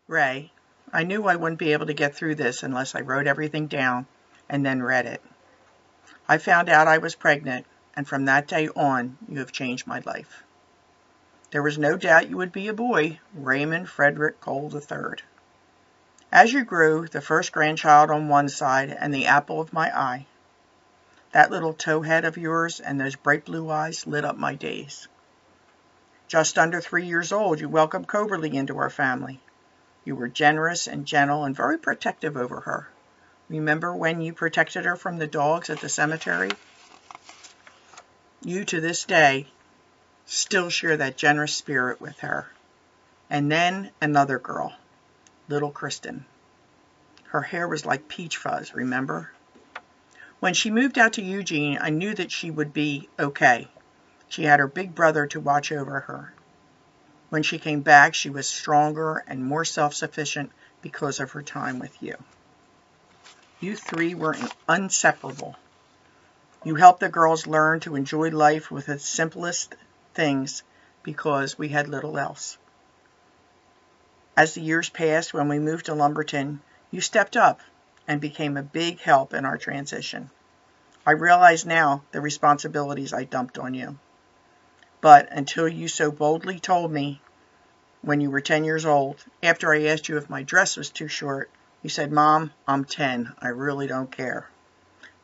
Ray, I knew I wouldn't be able to get through this unless I wrote everything down and then read it. I found out I was pregnant, and from that day on, you have changed my life. There was no doubt you would be a boy, Raymond Frederick Cole III. As you grew, the first grandchild on one side and the apple of my eye, that little towhead of yours and those bright blue eyes lit up my days. Just under 3 years old, you welcomed Coberly into our family. You were generous and gentle and very protective over her. Remember when you protected her from the dogs at the cemetery? You, to this day, still share that generous spirit with her. And then another girl, little Kristen. Her hair was like peach fuzz, remember? When she moved out to Eugene, I knew that she would be okay. She had her big brother to watch over her. When she came back, she was stronger and more self-sufficient because of her time with you. You three were inseparable. You helped the girls learn to enjoy life with its simplest things because we had little else. As the years passed, when we moved to Lumberton, you stepped up and became a big help in our transition. I realize now the responsibilities I dumped on you. But until you so boldly told me when you were 10 years old, after I asked you if my dress was too short, you said, "Mom, I'm 10. I really don't care."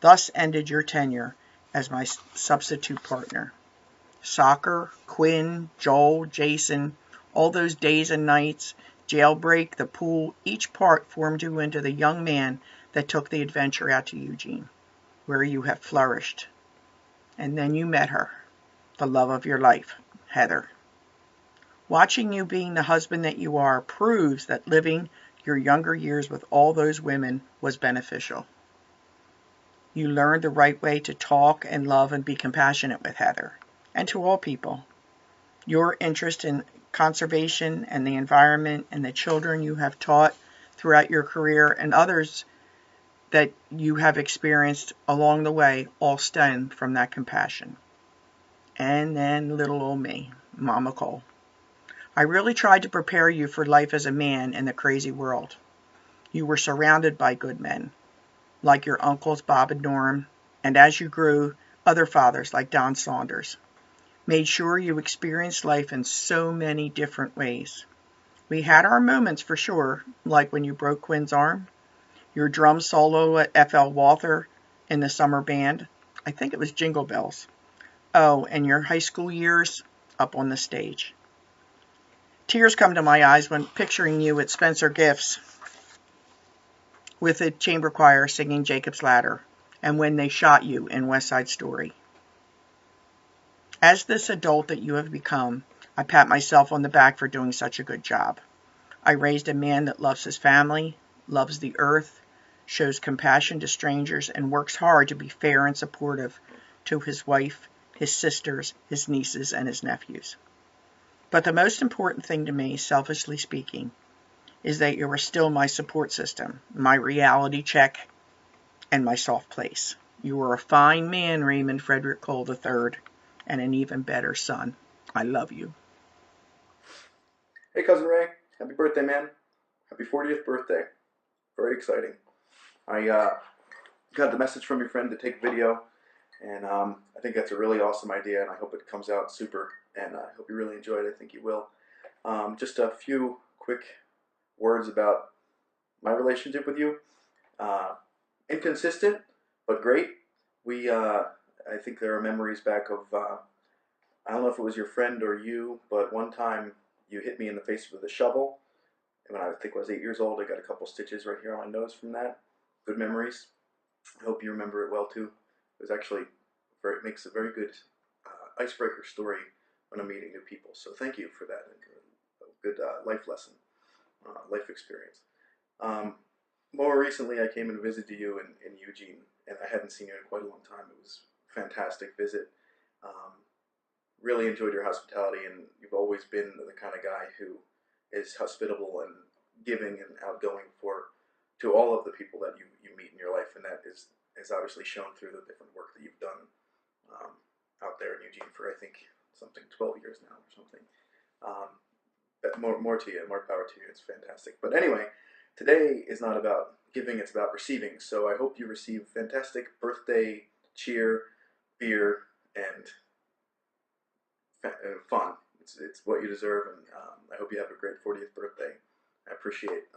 Thus ended your tenure as my substitute partner. Soccer, Quinn, Joel, Jason, all those days and nights, jailbreak, the pool, each part formed you into the young man that took the adventure out to Eugene, where you have flourished. And then you met her, the love of your life, Heather. Watching you being the husband that you are proves that living your younger years with all those women was beneficial. You learned the right way to talk and love and be compassionate with Heather, and to all people. Your interest in conservation and the environment and the children you have taught throughout your career and others that you have experienced along the way all stem from that compassion. And then little old me, Mama Cole. I really tried to prepare you for life as a man in the crazy world. You were surrounded by good men, like your uncles Bob and Norm, and as you grew, other fathers like Don Saunders. Made sure you experienced life in so many different ways. We had our moments for sure, like when you broke Quinn's arm, your drum solo at F.L. Walther in the summer band. I think it was Jingle Bells. Oh, and your high school years up on the stage. Tears come to my eyes when picturing you at Spencer Gifts with the chamber choir singing Jacob's Ladder, and when they shot you in West Side Story. As this adult that you have become, I pat myself on the back for doing such a good job. I raised a man that loves his family, loves the earth, shows compassion to strangers, and works hard to be fair and supportive to his wife, his sisters, his nieces, and his nephews. But the most important thing to me, selfishly speaking, is that you are still my support system, my reality check, and my soft place. You are a fine man, Raymond Frederick Cole III, and an even better son. I love you. Hey, Cousin Ray. Happy birthday, man. Happy 40th birthday. Very exciting. I got the message from your friend to take video, and I think that's a really awesome idea, and I hope it comes out super, and I hope you really enjoy it. I think you will. Just a few quick words about my relationship with you. Uh, Inconsistent, but great. I think there are memories back of, I don't know if it was your friend or you, but one time you hit me in the face with a shovel. And when I think I was 8 years old, I got a couple stitches right here on my nose from that. Good memories. I hope you remember it well too. It was actually it makes a very good icebreaker story when I'm meeting new people. So thank you for that. A good life lesson, life experience. Um, More recently, I came and visited you in Eugene, and I hadn't seen you in quite a long time. It was a fantastic visit. Um, really enjoyed your hospitality, and you've always been the kind of guy who is hospitable and giving and outgoing to all of the people that you meet in your life, and that is obviously shown through the different work that you've done out there in Eugene for I think something 12 years now or something. Um, more to you, more power to you. It's fantastic. But anyway, today is not about giving; it's about receiving. So I hope you receive fantastic birthday cheer, beer, and fun. It's what you deserve, and I hope you have a great 40th birthday. I appreciate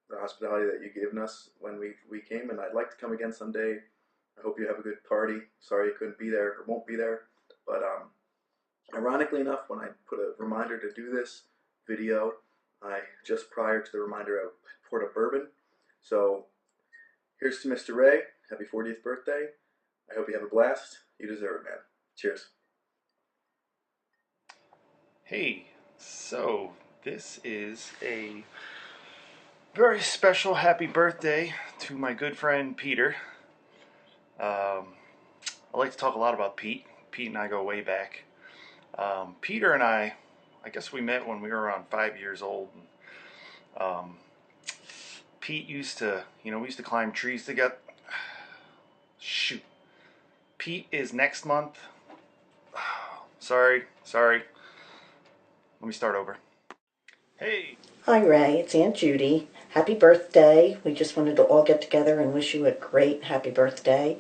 the hospitality that you've given us when we came, and I'd like to come again someday. I hope you have a good party. Sorry you couldn't be there or won't be there, but ironically enough, when I put a reminder to do this video, just prior to the reminder, I poured a bourbon. So here's to Mr. Ray. Happy 40th birthday. I hope you have a blast. You deserve it, man. Cheers. Hey, so this is a very special happy birthday to my good friend Peter. I like to talk a lot about Pete. Pete and I go way back. Peter and I guess we met when we were around 5 years old. Pete used to, we used to climb trees together. Shoot. Pete is next month. Sorry. Let me start over. Hey. Hi Ray, it's Aunt Judy. Happy birthday. We just wanted to all get together and wish you a great happy birthday.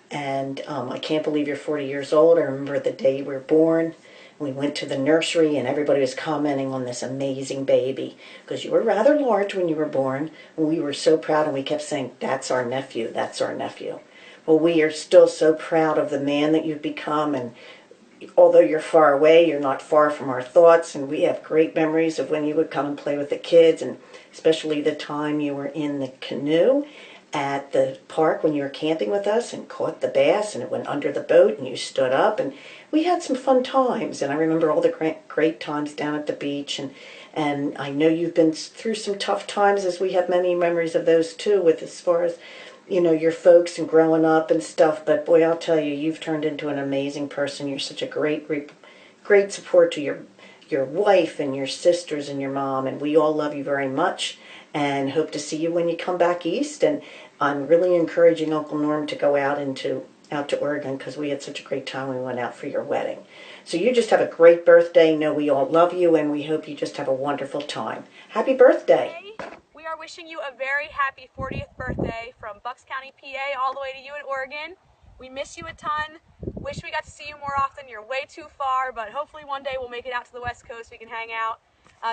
And I can't believe you're 40 years old. I remember the day you were born. We went to the nursery and everybody was commenting on this amazing baby because you were rather large when you were born. And we were so proud and we kept saying, that's our nephew, that's our nephew. Well, we are still so proud of the man that you've become, and although you're far away, you're not far from our thoughts, and we have great memories of when you would come and play with the kids, and especially the time you were in the canoe at the park when you were camping with us and caught the bass and it went under the boat and you stood up, and we had some fun times. And I remember all the great times down at the beach, and I know you've been through some tough times, as we have many memories of those too, with as far as your folks and growing up and stuff. But boy, I'll tell you, you've turned into an amazing person. You're such a great support to your wife and your sisters and your mom, and we all love you very much and hope to see you when you come back east. And I'm really encouraging Uncle Norm to go out to Oregon, because we had such a great time when we went out for your wedding. So you just have a great birthday. Know we all love you, and we hope you just have a wonderful time. Happy birthday. We are wishing you a very happy 40th birthday from Bucks County, PA, all the way to you in Oregon. We miss you a ton. Wish we got to see you more often. You're way too far, but hopefully one day we'll make it out to the West Coast. We can hang out.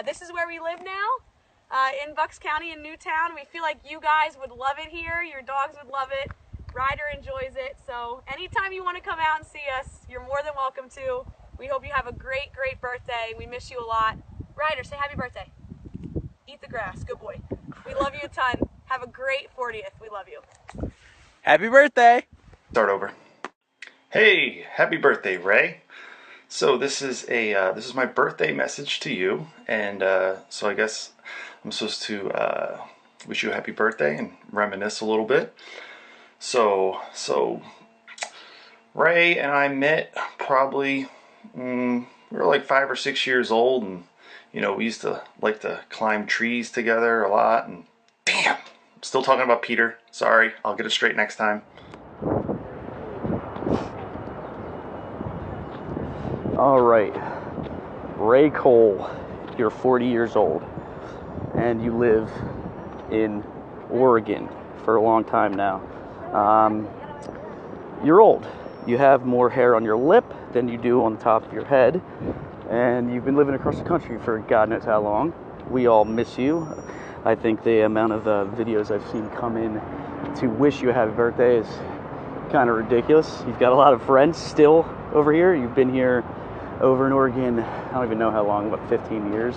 This is where we live now, in Bucks County in Newtown. We feel like you guys would love it here. Your dogs would love it. Ryder enjoys it. So anytime you want to come out and see us, you're more than welcome to. We hope you have a great, great birthday. We miss you a lot. Ryder, say happy birthday. Eat the grass. Good boy. We love you a ton. Have a great 40th. We love you. Happy birthday. Start over. Hey, happy birthday, Ray. So this is my birthday message to you, and so I guess I'm supposed to wish you a happy birthday and reminisce a little bit. So Ray and I met probably we were like 5 or 6 years old, and we used to like to climb trees together a lot. And damn, I'm still talking about Peter. Sorry, I'll get it straight next time. All right, Ray Cole, you're 40 years old, and you live in Oregon for a long time now. You're old. You have more hair on your lip than you do on the top of your head, and you've been living across the country for God knows how long. We all miss you. I think the amount of videos I've seen come in to wish you a happy birthday is kind of ridiculous. You've got a lot of friends still over here. You've been here over in Oregon, I don't even know how long, about 15 years,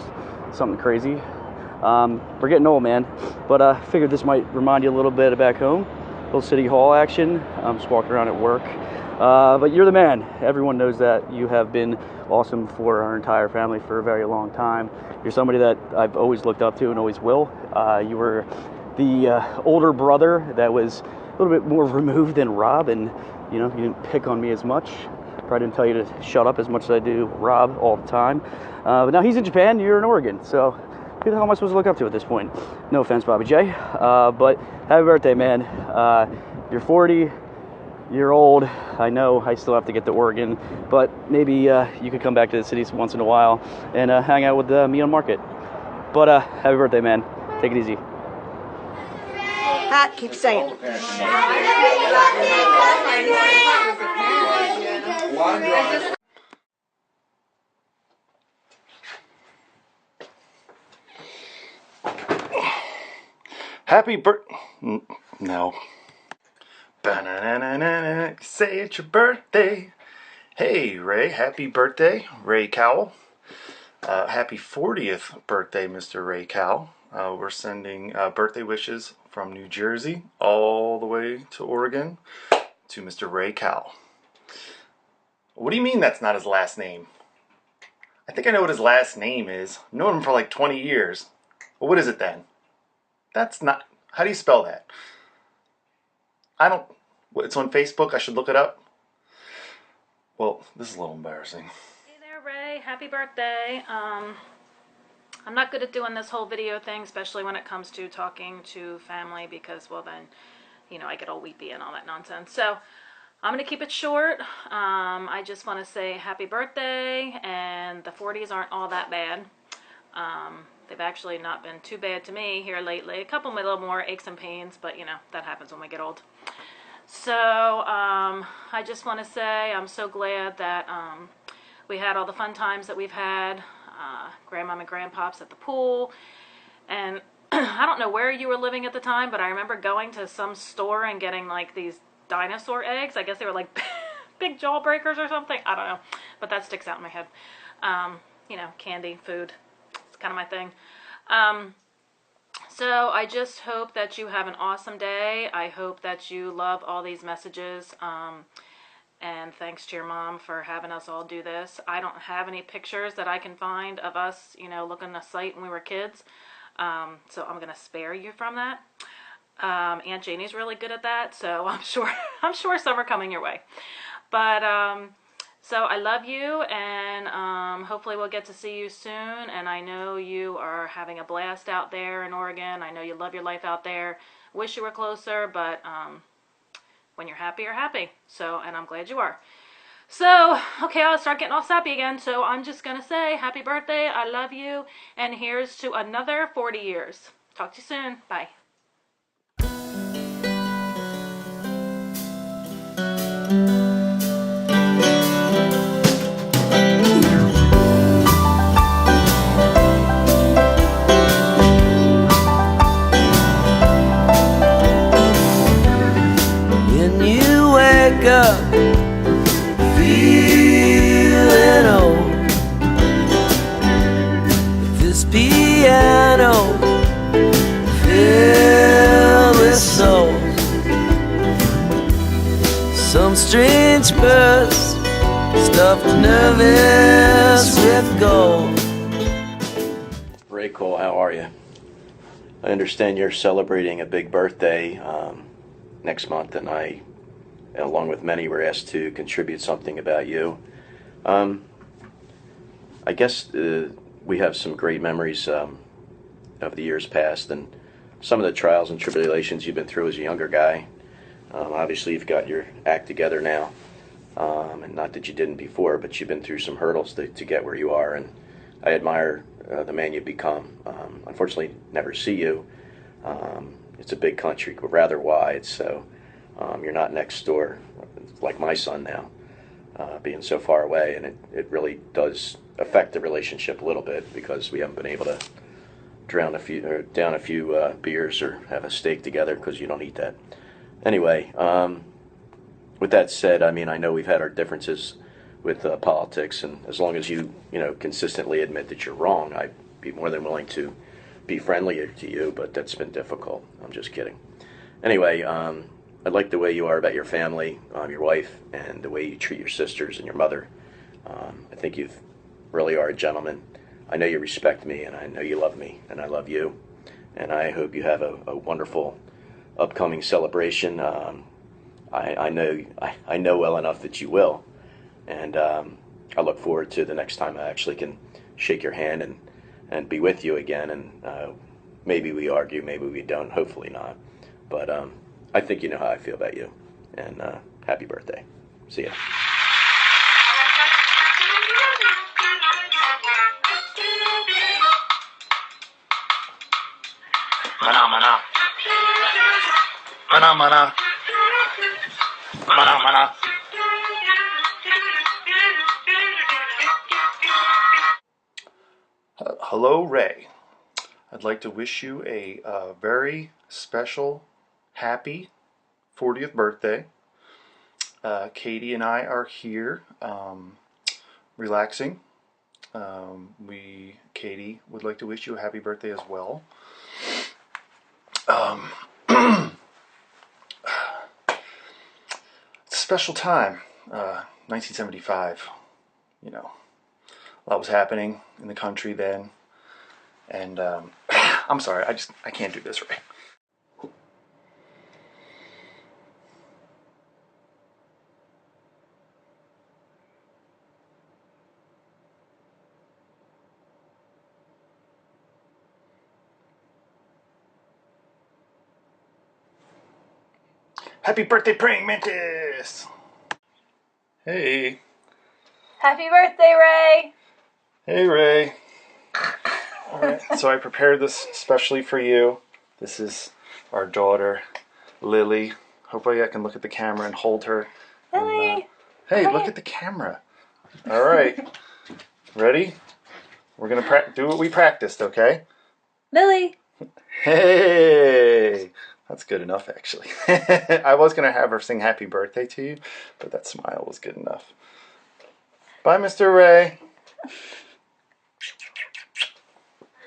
something crazy. We're getting old, man, but I figured this might remind you a little bit of back home, a little City Hall action. I'm just walking around at work, but you're the man. Everyone knows that. You have been awesome for our entire family for a very long time. You're somebody that I've always looked up to and always will. You were the older brother that was a little bit more removed than Rob, and you didn't pick on me as much. Probably didn't tell you to shut up as much as I do Rob all the time. But now he's in Japan, you're in Oregon, so who the hell am I supposed to look up to at this point? No offense, Bobby J. But happy birthday, man. You're 40. You're old. I know I still have to get to Oregon, but maybe you could come back to the city once in a while and hang out with me on Market. But happy birthday, man. Take it easy. Pat, keep saying. Happy No. Ba-na-na-na-na-na. Say it's your birthday. Hey, Ray. Happy birthday, Ray Cowell. Happy 40th birthday, Mr. Ray Cowell. We're sending birthday wishes from New Jersey all the way to Oregon to Mr. Ray Cowell. What do you mean that's not his last name? I think I know what his last name is. I've known him for like 20 years. Well, what is it then? That's not... How do you spell that? I don't... It's on Facebook. I should look it up. Well, this is a little embarrassing. Hey there, Ray. Happy birthday. I'm not good at doing this whole video thing, especially when it comes to talking to family, because, well, then, you know, I get all weepy and all that nonsense. So I'm going to keep it short. I just want to say happy birthday, and the 40s aren't all that bad. They've actually not been too bad to me here lately. A couple little more aches and pains, but, you know, that happens when we get old. So I just want to say I'm so glad that we had all the fun times that we've had. Grandmom and Grandpops at the pool. And I don't know where you were living at the time, but I remember going to some store and getting like these dinosaur eggs. I guess they were like big jawbreakers or something. I don't know. But that sticks out in my head. You know, candy, food. It's kind of my thing. So I just hope that you have an awesome day. I hope that you love all these messages. And thanks to your mom for having us all do this. I don't have any pictures that I can find of us, you know, looking at a site when we were kids. So I'm going to spare you from that. Aunt Janie's really good at that, so I'm sure some are coming your way. But so I love you, and hopefully we'll get to see you soon. And I know you are having a blast out there in Oregon. I know you love your life out there. Wish you were closer, but when you're happy, you're happy. So, and I'm glad you are. So, okay, I'll start getting all sappy again. So I'm just going to say happy birthday. I love you. And here's to another 40 years. Talk to you soon. Bye. Up, feeling old. This piano filled with souls. Some strange birds stuffed nervous with gold. Ray Cole, how are you? I understand you're celebrating a big birthday next month, and I, along with many, were asked to contribute something about you. I guess we have some great memories of the years past and some of the trials and tribulations you've been through as a younger guy. Obviously, you've got your act together now, and not that you didn't before, but you've been through some hurdles to get where you are, and I admire the man you've become. Unfortunately, never see you. It's a big country, rather wide, so you're not next door like my son now, being so far away, and it really does affect the relationship a little bit because we haven't been able to down a few beers or have a steak together because you don't eat that. Anyway, with that said, I mean, I know we've had our differences with politics, and as long as you consistently admit that you're wrong, I'd be more than willing to be friendly to you, but that's been difficult. I'm just kidding. Anyway, I like the way you are about your family, your wife, and the way you treat your sisters and your mother. I think you really are a gentleman. I know you respect me, and I know you love me, and I love you. And I hope you have a wonderful upcoming celebration. I know well enough that you will. And I look forward to the next time I actually can shake your hand and be with you again. And maybe we argue, maybe we don't, hopefully not. But I think you know how I feel about you. And happy birthday. See ya. Mana mana. Mana mana. Mana mana. Hello, Ray. I'd like to wish you a very special, happy 40th birthday. Katie and I are here relaxing. Katie would like to wish you a happy birthday as well. It's a special time, 1975, you know, a lot was happening in the country then, and I'm sorry, I can't do this right. Happy birthday, Praying Mantis! Hey. Happy birthday, Ray! Hey, Ray. Alright, so I prepared this especially for you. This is our daughter, Lily. Hopefully I can look at the camera and hold her. Lily! Hey, look at the camera. Alright. Ready? We're going to do what we practiced, okay? Lily! Hey! That's good enough, actually. I was going to have her sing happy birthday to you, but that smile was good enough. Bye, Mr. Ray.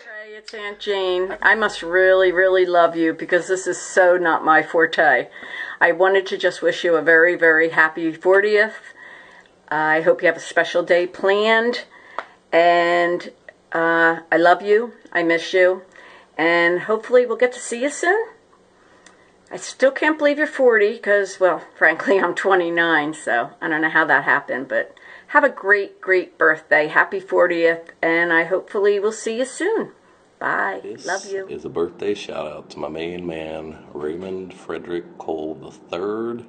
Ray, it's Aunt Jane. I must really, really love you because this is so not my forte. I wanted to just wish you a very, very happy 40th. I hope you have a special day planned. And I love you. I miss you. And hopefully we'll get to see you soon. I still can't believe you're 40 because, well, frankly, I'm 29, so I don't know how that happened, but have a great, great birthday. Happy 40th, and I hopefully will see you soon. Bye. Love you. This is a birthday shout out to my main man, Raymond Frederick Cole III.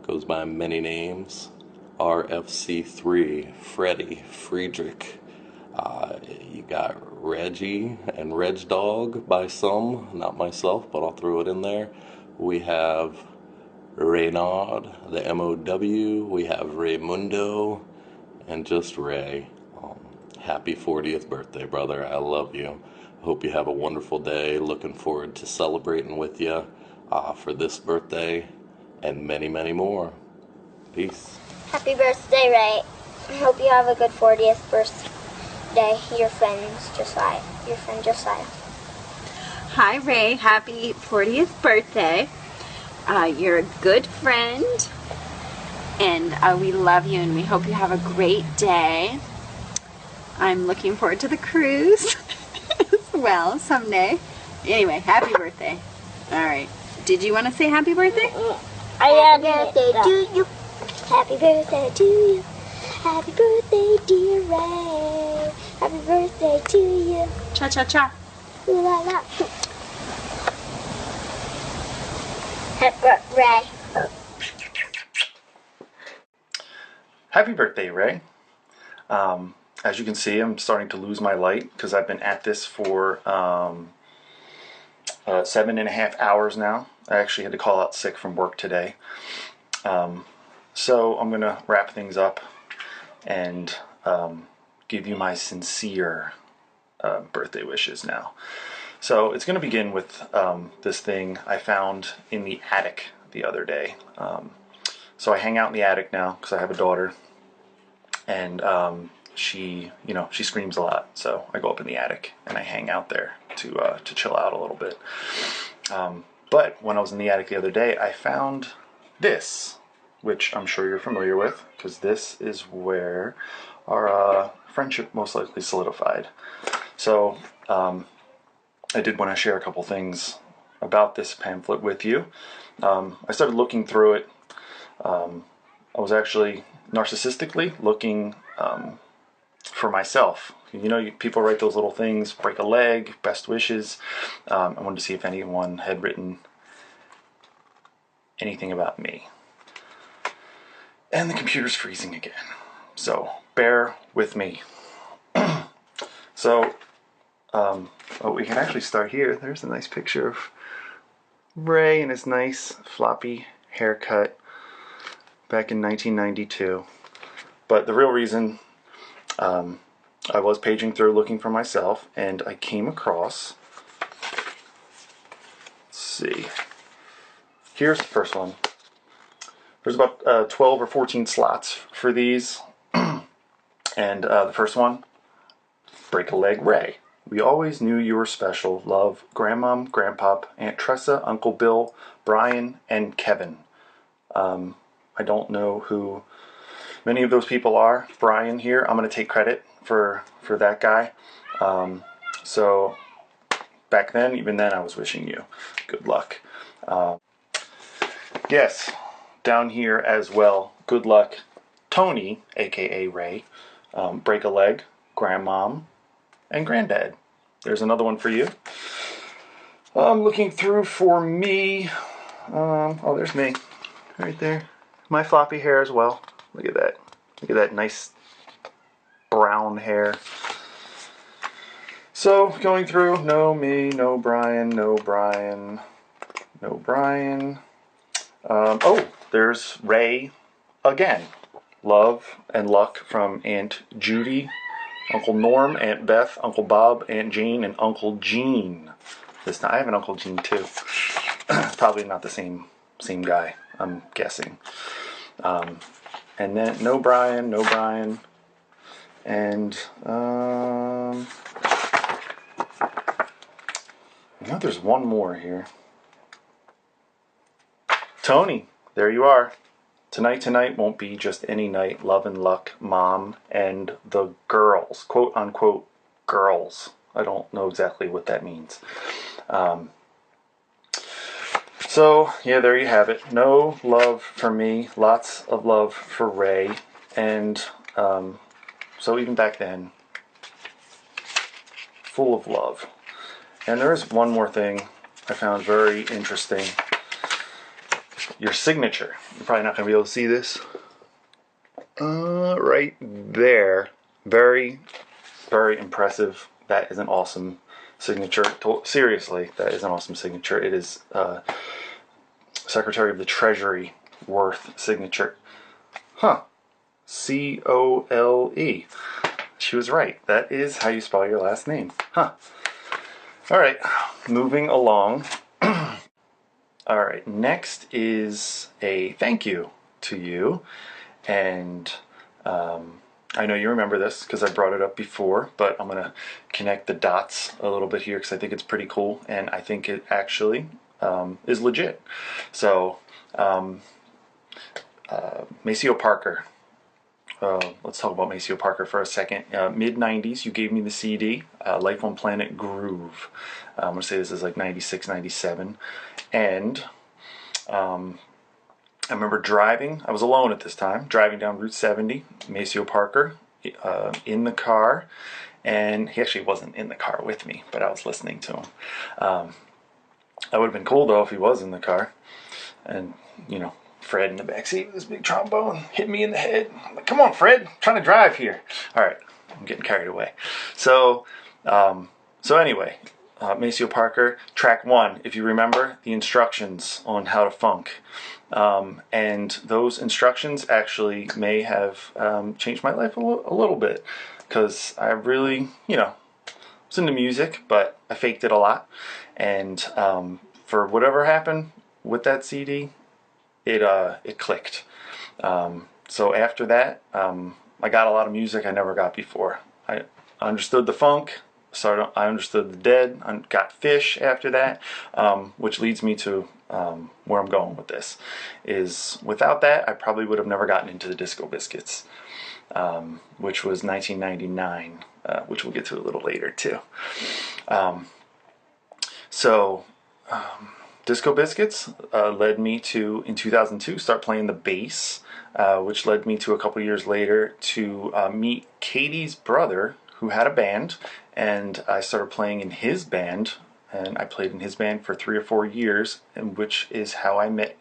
Goes by many names. RFC3, Freddie, Friedrich. You got Reggie and Reg Dog by some, not myself, but I'll throw it in there. We have Reynard, the MOW. We have Raymundo, and just Ray. Happy 40th birthday, brother. I love you. Hope you have a wonderful day. Looking forward to celebrating with you for this birthday and many, many more. Peace. Happy birthday, Ray. I hope you have a good 40th birthday. Your friend Josiah. Hi, Ray. Happy 40th birthday. You're a good friend, and we love you, and we hope you have a great day. I'm looking forward to the cruise as well someday. Anyway, happy birthday. All right. Did you want to say happy birthday? Happy birthday to you. Happy birthday to you. Happy birthday, dear Ray. Happy birthday to you. Cha-cha-cha. Ooh la la. Happy Ray. Happy birthday, Ray. As you can see, I'm starting to lose my light because I've been at this for 7.5 hours now. I actually had to call out sick from work today. So I'm going to wrap things up and give you my sincere birthday wishes now. So it's going to begin with this thing I found in the attic the other day. So I hang out in the attic now because I have a daughter, and she screams a lot. So I go up in the attic and I hang out there to chill out a little bit. But when I was in the attic the other day, I found this, which I'm sure you're familiar with, because this is where our friendship most likely solidified. So I did want to share a couple things about this pamphlet with you. I started looking through it. I was actually narcissistically looking for myself. You know, people write those little things, break a leg, best wishes. I wanted to see if anyone had written anything about me. And the computer's freezing again. So bear with me. So, we can actually start here. There's a nice picture of Ray and his nice floppy haircut back in 1992. But the real reason, I was paging through looking for myself, and I came across, let's see, here's the first one. There's about 12 or 14 slots for these. And the first one, Break a Leg Ray. We always knew you were special. Love, Grandmom, Grandpop, Aunt Tressa, Uncle Bill, Brian, and Kevin. I don't know who many of those people are. Brian here, I'm going to take credit for that guy. So back then, even then, I was wishing you good luck. Yes, down here as well, good luck, Tony, aka Ray, Break a Leg, Grandmom, and Granddad. There's another one for you. I'm looking through for me. Oh, there's me, right there. My floppy hair as well. Look at that. Look at that nice brown hair. So, going through, no me, no Brian, no Brian, no Brian. Oh, there's Ray again. Love and luck from Aunt Judy, Uncle Norm, Aunt Beth, Uncle Bob, Aunt Jane, and Uncle Gene. This time, I have an Uncle Gene too. Probably not the same guy, I'm guessing. And then no Brian, no Brian, and I know there's one more here. Tony, there you are. Tonight won't be just any night. Love and luck, Mom, and the girls. Quote unquote girls. I don't know exactly what that means. So, yeah, there you have it. No love for me. Lots of love for Ray. And so even back then, full of love. And there is one more thing I found very interesting. Your signature. You're probably not going to be able to see this. Right there. Very, very impressive. That is an awesome signature. Seriously, that is an awesome signature. It is Secretary of the Treasury Worth signature. Huh. C-O-L-E. She was right. That is how you spell your last name. Huh. Alright, moving along. Alright, next is a thank you to you. And I know you remember this because I brought it up before, but I'm going to connect the dots a little bit here because I think it's pretty cool, and I think it actually is legit. So, Maceo Parker. Let's talk about Maceo Parker for a second. Mid-90s, you gave me the CD, Life on Planet Groove. I'm going to say this is like 96, 97. And I remember driving, I was alone at this time, driving down Route 70, Maceo Parker, in the car. And he actually wasn't in the car with me, but I was listening to him. That would have been cool, though, if he was in the car. And, you know, Fred in the backseat with his big trombone hit me in the head. I'm like, come on, Fred, I'm trying to drive here. All right, I'm getting carried away. So anyway, Maceo Parker, track 1, if you remember, the instructions on how to funk. And those instructions actually may have changed my life a little bit, because I really, you know, was into music, but I faked it a lot. And for whatever happened with that CD, it clicked. So after that, I got a lot of music I never got before. I understood the funk. I understood the Dead. I got Fish after that, which leads me to where I'm going with this. Is without that, I probably would have never gotten into the Disco Biscuits, which was 1999, which we'll get to a little later too. Disco Biscuits led me to, in 2002, start playing the bass, which led me to a couple years later to meet Katie's brother, who had a band, and I started playing in his band, and I played in his band for 3 or 4 years, and which is how I met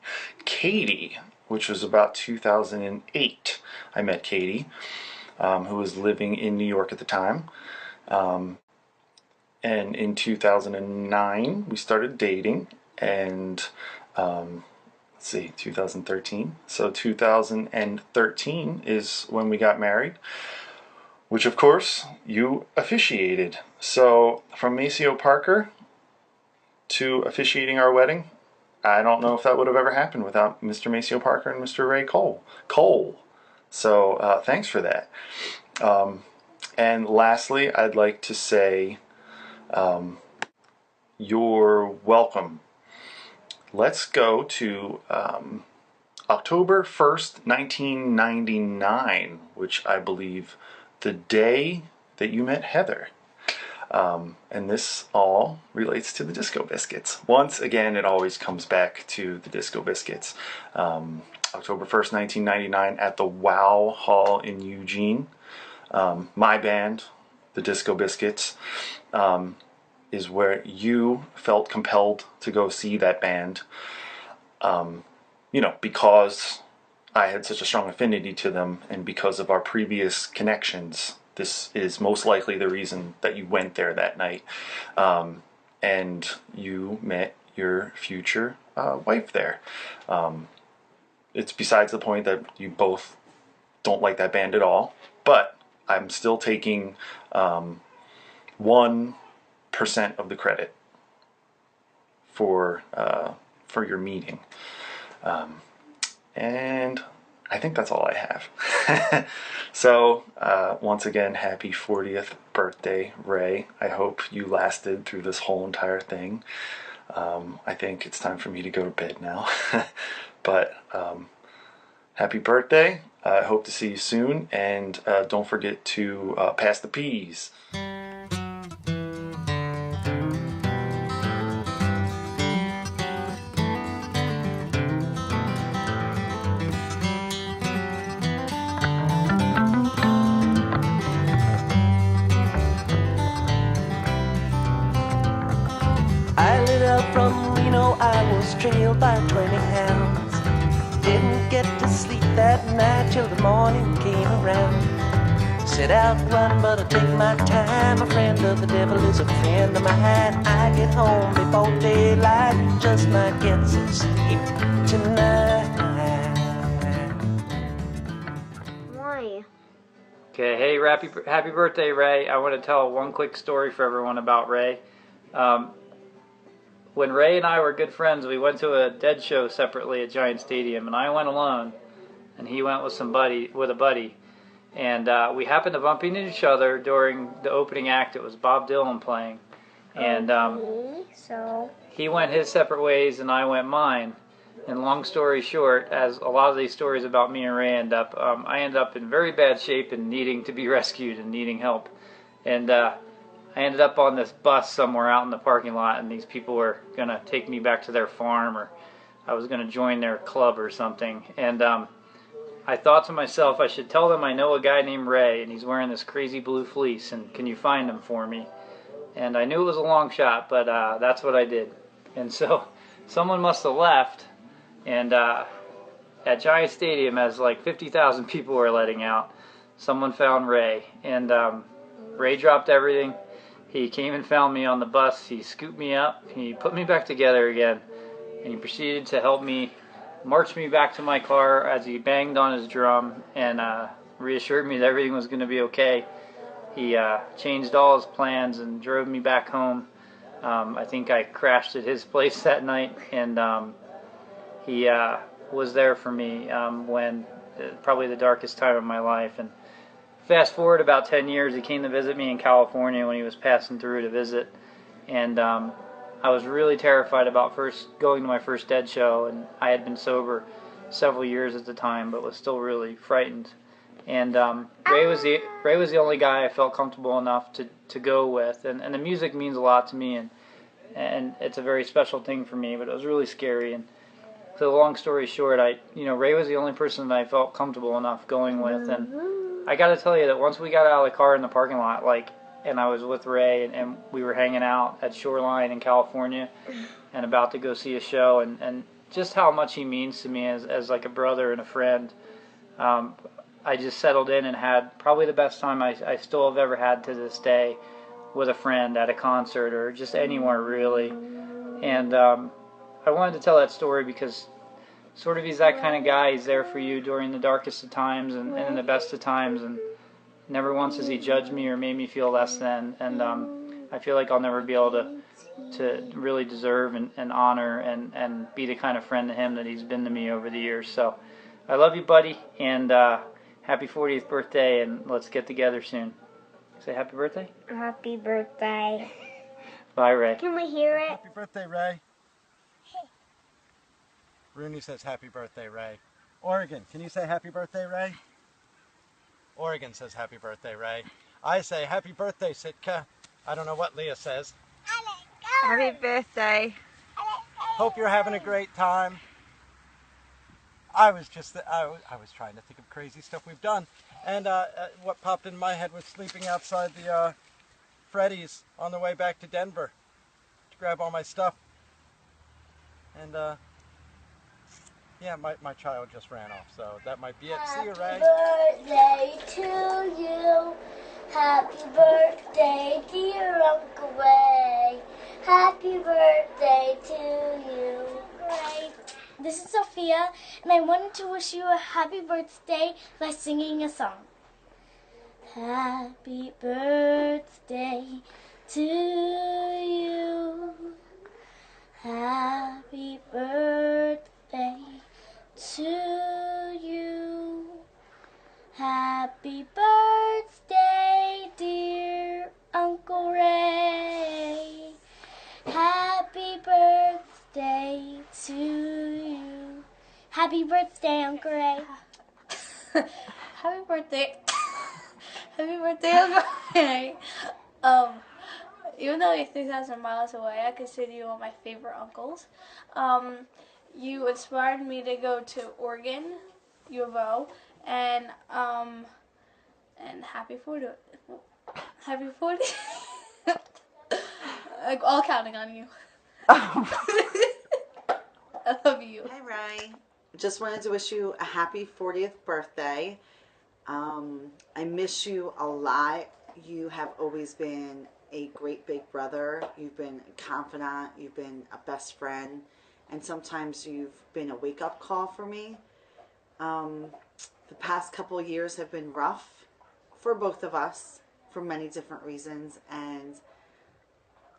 Katie, which was about 2008. I met Katie, who was living in New York at the time. And in 2009, we started dating, and let's see, 2013. So 2013 is when we got married, which of course you officiated. So from Maceo Parker to officiating our wedding, I don't know if that would have ever happened without Mr. Maceo Parker and Mr. Ray Cole. So thanks for that. And lastly, I'd like to say you're welcome. Let's go to October 1st, 1999, which I believe the day that you met Heather. And this all relates to the Disco Biscuits. Once again, it always comes back to the Disco Biscuits. October 1st, 1999 at the Wow Hall in Eugene. My band, the Disco Biscuits, is where you felt compelled to go see that band, because I had such a strong affinity to them, and because of our previous connections. This is most likely the reason that you went there that night, and you met your future wife there. It's besides the point that you both don't like that band at all, but I'm still taking 1% of the credit for your meeting, and I think that's all I have. So once again, happy 40th birthday, Ray. I hope you lasted through this whole entire thing. I think it's time for me to go to bed now. But happy birthday. I hope to see you soon, and don't forget to pass the peas. I lit up from Reno, I was trailed by 20 hounds. Didn't get to sleep that night till the morning came around. Set out running, but I take my time. A friend of the devil is a friend of mine. I get home before daylight, just might get some sleep tonight. Why? Okay, hey, happy birthday, Ray. I want to tell one quick story for everyone about Ray. When Ray and I were good friends, we went to a Dead show separately at Giant Stadium, and I went alone, and he went with a buddy, and we happened to bump into each other during the opening act. It was Bob Dylan playing, and so he went his separate ways, and I went mine. And long story short, as a lot of these stories about me and Ray end up, I end up in very bad shape and needing to be rescued and needing help, and I ended up on this bus somewhere out in the parking lot, and these people were going to take me back to their farm, or I was going to join their club or something. And I thought to myself, I should tell them I know a guy named Ray, and he's wearing this crazy blue fleece, and can you find him for me? And I knew it was a long shot, but that's what I did. And so someone must have left, and at Giant Stadium, as like 50,000 people were letting out, someone found Ray, and Ray dropped everything. He came and found me on the bus. He scooped me up. He put me back together again. And he proceeded to help me march me back to my car as he banged on his drum and reassured me that everything was going to be okay. He changed all his plans and drove me back home. I think I crashed at his place that night. And he was there for me when probably the darkest time of my life. And fast forward about 10 years, he came to visit me in California when he was passing through to visit, and I was really terrified about going to my first Dead show, and I had been sober several years at the time, but was still really frightened. And Ray was the only guy I felt comfortable enough to go with, and the music means a lot to me, and it's a very special thing for me, but it was really scary. And so long story short, Ray was the only person that I felt comfortable enough going with, and I got to tell you that once we got out of the car in the parking lot, and I was with Ray, and we were hanging out at Shoreline in California, and about to go see a show, and just how much he means to me as like a brother and a friend. I just settled in and had probably the best time I still have ever had to this day with a friend at a concert or just anywhere really. And I wanted to tell that story because sort of he's that kind of guy. He's there for you during the darkest of times and in the best of times, and never once has he judged me or made me feel less than. And I feel like I'll never be able to really deserve and honor and be the kind of friend to him that he's been to me over the years. So I love you, buddy, and happy 40th birthday, and let's get together soon. Say happy birthday. Happy birthday. Bye, Ray. Can we hear it? Happy birthday, Ray. Rooney says happy birthday, Ray. Oregon, can you say happy birthday, Ray? Oregon says happy birthday, Ray. I say happy birthday, Sitka. I don't know what Leah says. Happy birthday. Hope you're having a great time. I was trying to think of crazy stuff we've done. And what popped in my head was sleeping outside the Freddy's on the way back to Denver to grab all my stuff. And yeah, my child just ran off, so that might be it. See you, Ray. Happy birthday to you. Happy birthday, dear Uncle Ray. Happy birthday to you, Ray. This is Sophia, and I wanted to wish you a happy birthday by singing a song. Happy birthday to you. Happy birthday to you. Happy birthday, dear Uncle Ray. Happy birthday to you. Happy birthday, Uncle Ray. Happy birthday. Happy birthday, Uncle Ray. Even though you're 3,000 miles away, I consider you one of my favorite uncles. You inspired me to go to Oregon, U of O, and happy 40th. Happy 40th. Like, all counting on you. I love you. Hi, Ray. Just wanted to wish you a happy 40th birthday. I miss you a lot. You have always been a great big brother. You've been a confidant. You've been a best friend. And sometimes you've been a wake-up call for me. The past couple of years have been rough for both of us for many different reasons. And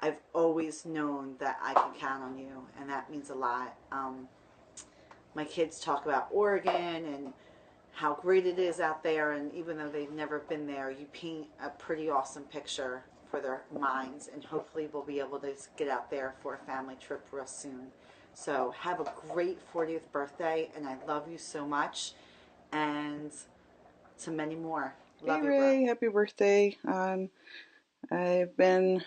I've always known that I can count on you. And that means a lot. My kids talk about Oregon and how great it is out there, and even though they've never been there, you paint a pretty awesome picture for their minds, and hopefully we'll be able to get out there for a family trip real soon. So have a great 40th birthday, and I love you so much, and to many more. Love hey you, Ray, bro. happy birthday. I've been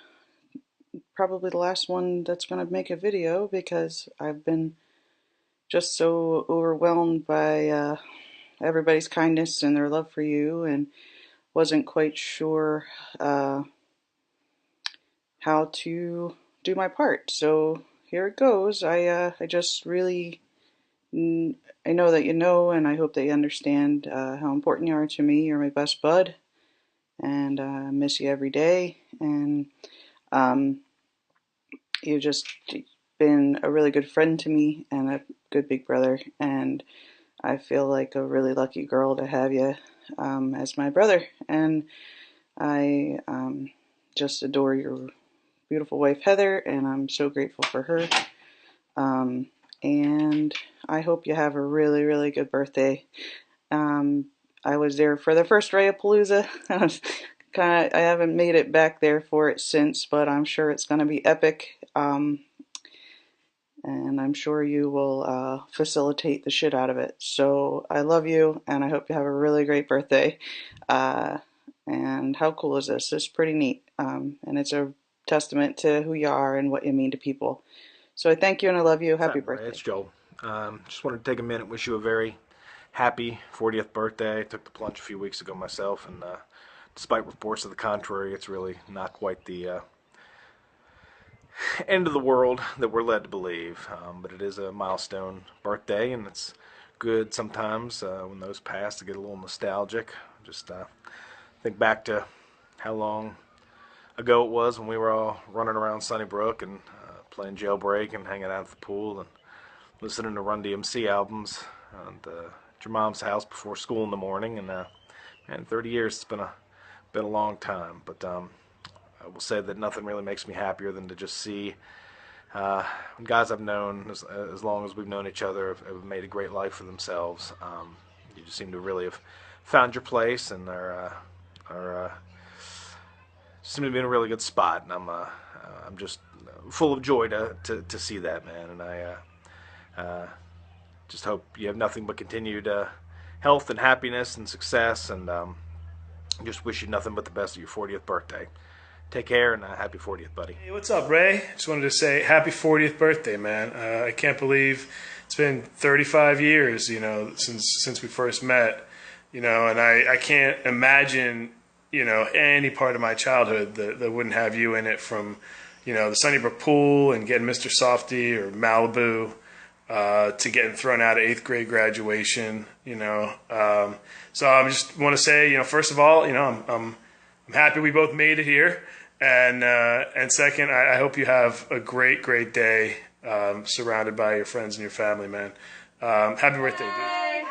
probably the last one that's going to make a video because I've been just so overwhelmed by everybody's kindness and their love for you, and wasn't quite sure how to do my part. So here it goes. I just really, I know that you know, and I hope that you understand how important you are to me. You're my best bud, and I miss you every day. And you've just been a really good friend to me and a good big brother, and I feel like a really lucky girl to have you as my brother, and I just adore your beautiful wife Heather, and I'm so grateful for her, and I hope you have a really, really good birthday. I was there for the first Rayapalooza. I haven't made it back there for it since, but I'm sure it's going to be epic. And I'm sure you will facilitate the shit out of it. So I love you, and I hope you have a really great birthday. And how cool is this? It's pretty neat. And it's a testament to who you are and what you mean to people. So I thank you and I love you. Happy birthday. It's Joe. Just wanted to take a minute and wish you a very happy 40th birthday. I took the plunge a few weeks ago myself, and despite reports to the contrary, it's really not quite the end of the world that we're led to believe. But it is a milestone birthday, and it's good sometimes when those pass to get a little nostalgic. Just think back to how long ago it was when we were all running around Sunnybrook and playing Jailbreak and hanging out at the pool and listening to Run DMC albums at your mom's house before school in the morning. And man, 30 years, it's been a long time. But I will say that nothing really makes me happier than to just see guys I've known as long as we've known each other have made a great life for themselves. You just seem to really have found your place and are seem to be in a really good spot. And I'm just full of joy to see that, man. And I just hope you have nothing but continued health and happiness and success. And just wish you nothing but the best of your 40th birthday. Take care, and happy 40th, buddy. Hey, what's up, Ray? Just wanted to say happy 40th birthday, man. I can't believe it's been 35 years, since we first met, and I can't imagine, any part of my childhood that wouldn't have you in it, from, the Sunnybrook pool and getting Mr. Softy or Malibu to getting thrown out of 8th grade graduation, So I just want to say, first of all, I'm happy we both made it here. And second, I hope you have a great, great day surrounded by your friends and your family, man. Happy birthday, dude.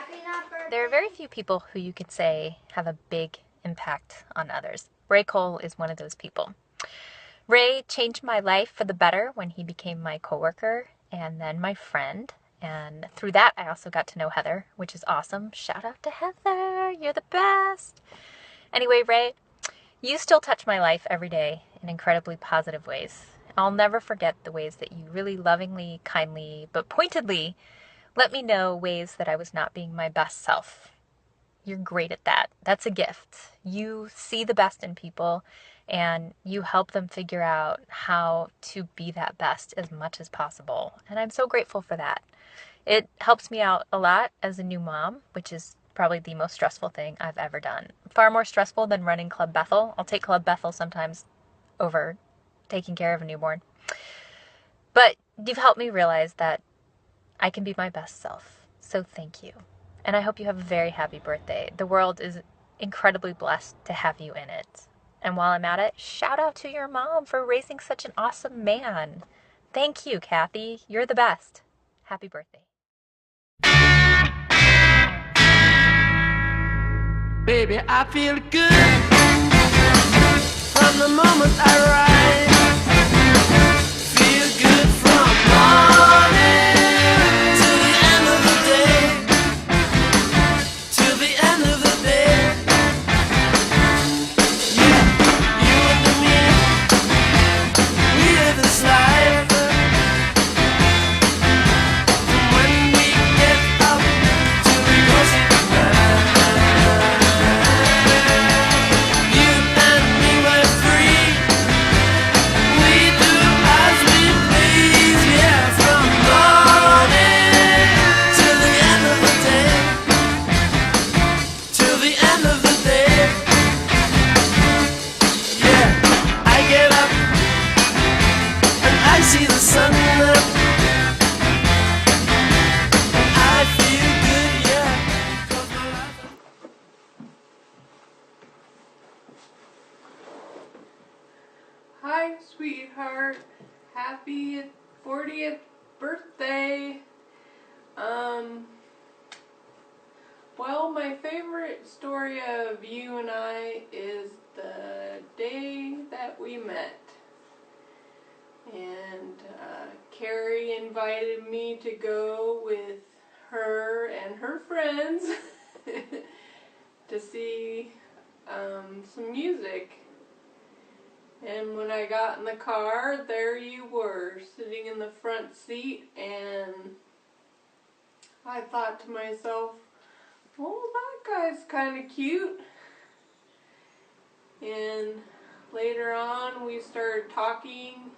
There are very few people who you could say have a big impact on others. Ray Cole is one of those people. Ray changed my life for the better when he became my coworker and then my friend. And through that, I also got to know Heather, which is awesome. Shout out to Heather. You're the best. Anyway, Ray, you still touch my life every day in incredibly positive ways. I'll never forget the ways that you really lovingly, kindly, but pointedly let me know ways that I was not being my best self. You're great at that. That's a gift. You see the best in people and you help them figure out how to be that best as much as possible. And I'm so grateful for that. It helps me out a lot as a new mom, which is probably the most stressful thing I've ever done. Far more stressful than running Club Bethel. I'll take Club Bethel sometimes over taking care of a newborn. But you've helped me realize that I can be my best self. So thank you. And I hope you have a very happy birthday. The world is incredibly blessed to have you in it. And while I'm at it, shout out to your mom for raising such an awesome man. Thank you, Kathy. You're the best. Happy birthday. Baby, I feel good from the moment I rise. Feel good from morning to the end of the day. To the end of the day. Yeah, you and me, we live this life. From when we get up till we go sleep tonight. Hi, sweetheart. Happy 40th birthday. Well, my favorite story of you and I is the day that we met. And Carrie invited me to go with her and her friends to see some music. And when I got in the car, there you were, sitting in the front seat, and I thought to myself, well, that guy's kind of cute. And later on, we started talking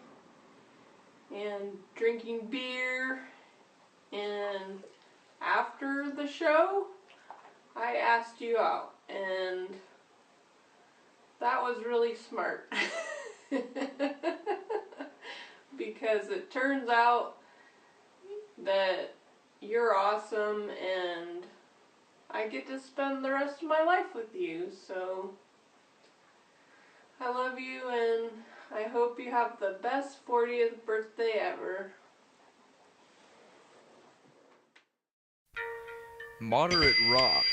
and drinking beer, and after the show, I asked you out, and that was really smart. because it turns out that you're awesome and I get to spend the rest of my life with you. So I love you and I hope you have the best 40th birthday ever. Moderate rock.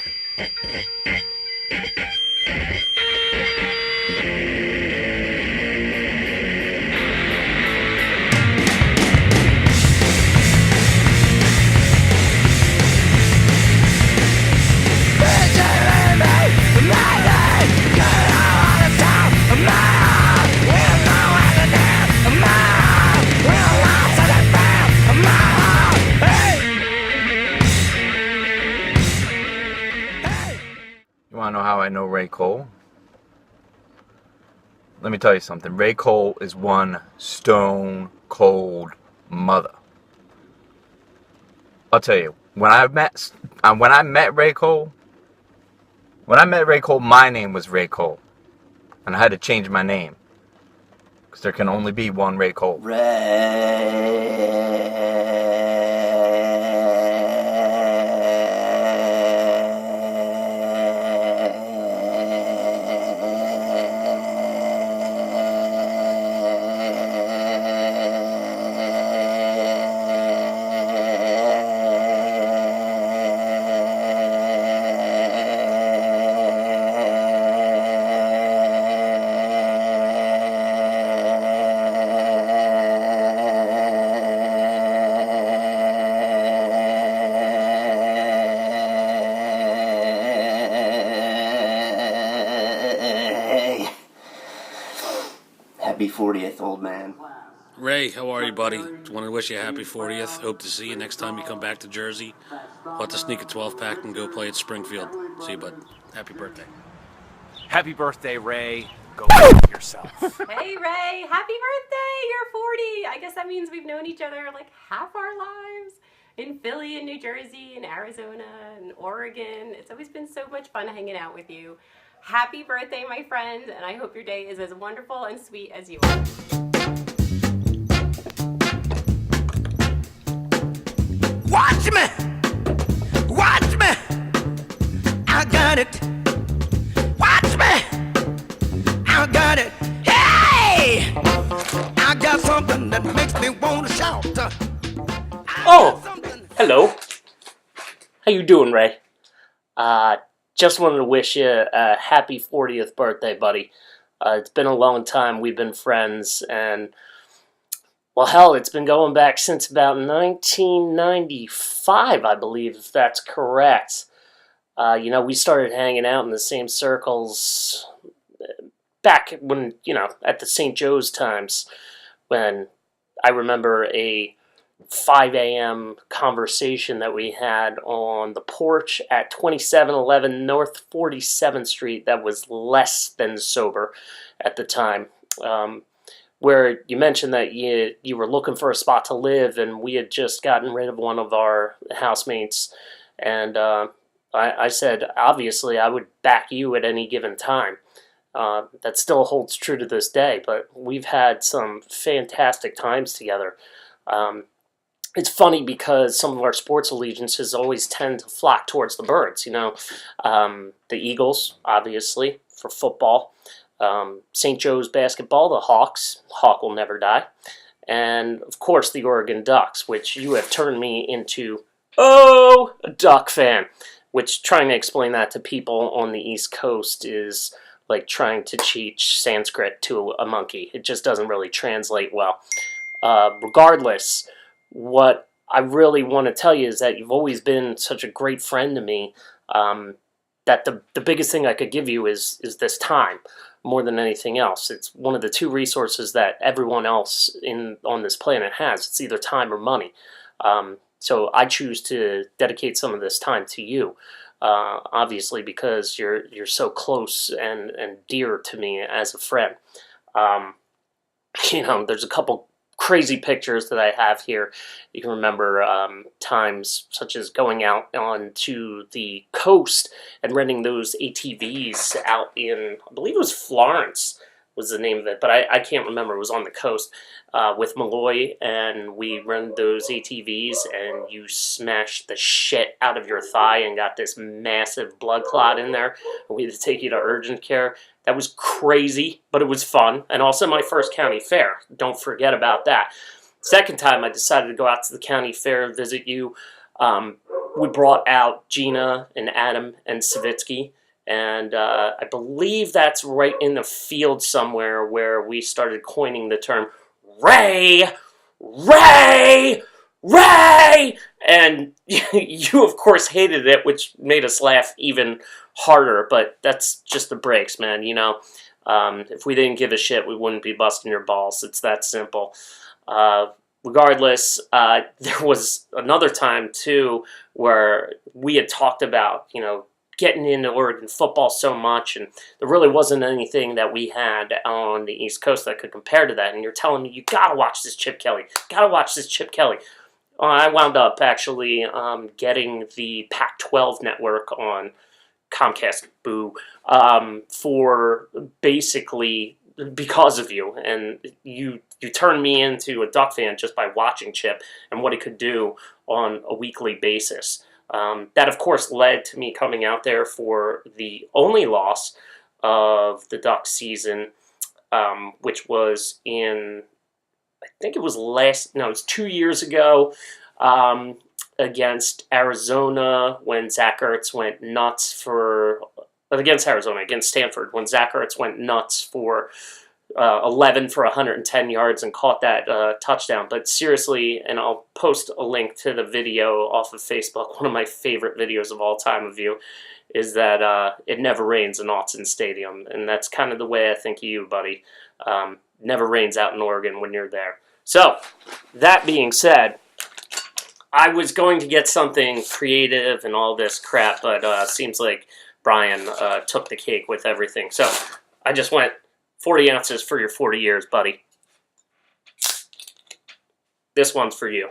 You want to know how I know Ray Cole? Let me tell you something. Ray Cole is one stone cold mother. I'll tell you, when I met Ray Cole, my name was Ray Cole, and I had to change my name because there can only be one Ray Cole. Happy 40th, old man. Ray, how are you, buddy? Just want to wish you a happy 40th. Hope to see you next time you come back to Jersey. We'll have to sneak a 12-pack and go play at Springfield. See you, bud. Happy birthday. Happy birthday, Ray. Go f yourself. Hey, Ray. Happy birthday. You're 40. I guess that means we've known each other like half our lives. In Philly, in New Jersey, in Arizona, in Oregon. It's always been so much fun hanging out with you. Happy birthday, my friend, and I hope your day is as wonderful and sweet as you are. Watch me! Watch me! I got it! Watch me! I got it! Hey! I got something that makes me want to shout. Oh, hello. How you doing, Ray? Just wanted to wish you a happy 40th birthday, buddy. It's been a long time. We've been friends, and well, hell, it's been going back since about 1995, I believe, if that's correct. We started hanging out in the same circles back when, at the St. Joe's times, when I remember a 5 a.m. conversation that we had on the porch at 2711 North 47th Street that was less than sober at the time, where you mentioned that you were looking for a spot to live, and we had just gotten rid of one of our housemates, and I said, obviously, I would back you at any given time. That still holds true to this day, but we've had some fantastic times together. It's funny because some of our sports allegiances always tend to flock towards the birds, the Eagles, obviously, for football, St. Joe's basketball, the Hawks, Hawk will never die, and, of course, the Oregon Ducks, which you have turned me into, a Duck fan, which trying to explain that to people on the East Coast is like trying to teach Sanskrit to a monkey. It just doesn't really translate well. Regardless, what I really want to tell you is that you've always been such a great friend to me, that the biggest thing I could give you is this time more than anything else. It's one of the two resources that everyone else on this planet has. It's either time or money. So I choose to dedicate some of this time to you, obviously because you're so close and dear to me as a friend. There's a couple crazy pictures that I have here. You can remember times such as going out onto the coast and renting those ATVs out in, I believe it was Florence, was the name of it, but I can't remember. It was on the coast with Malloy, and we rented those ATVs, and you smashed the shit out of your thigh and got this massive blood clot in there. We had to take you to urgent care. That was crazy, but it was fun. And also my first county fair. Don't forget about that. Second time I decided to go out to the county fair and visit you. We brought out Gina and Adam and Savitsky. And I believe that's right in the field somewhere where we started coining the term Ray, Ray, Ray! And you, of course, hated it, which made us laugh even harder. But that's just the breaks, man, you know. If we didn't give a shit, we wouldn't be busting your balls. It's that simple. Regardless, there was another time, too, where we had talked about, you know, getting into Oregon football so much, and there really wasn't anything that we had on the East Coast that could compare to that. And you're telling me, you gotta watch this Chip Kelly. Gotta watch this Chip Kelly. I wound up actually getting the Pac-12 network on Comcast, boo, for basically because of you. And you turned me into a Duck fan just by watching Chip and what he could do on a weekly basis. That, of course, led to me coming out there for the only loss of the Duck season, which was in, I think it was it was 2 years ago, against Arizona when Zach Ertz went nuts against Stanford, when Zach Ertz went nuts for 11 for 110 yards and caught that touchdown. But seriously, and I'll post a link to the video off of Facebook, one of my favorite videos of all time of you, is that it never rains in Autzen Stadium. And that's kind of the way I think of you, buddy. Never rains out in Oregon when you're there. So, that being said, I was going to get something creative and all this crap, but seems like Brian took the cake with everything. So, I just went 40 ounces for your 40 years, buddy. This one's for you.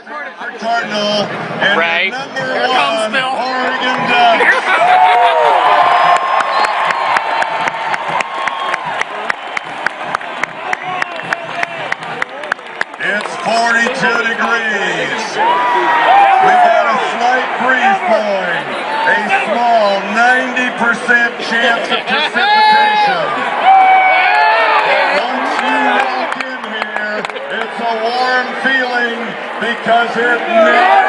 Cardinal and Ray. Here comes Bill. Oregon Ducks. It's 42 degrees. We got a slight breeze blowing. A small 90% chance of precipitation. Once you walk in here, it's a warm feeling because it never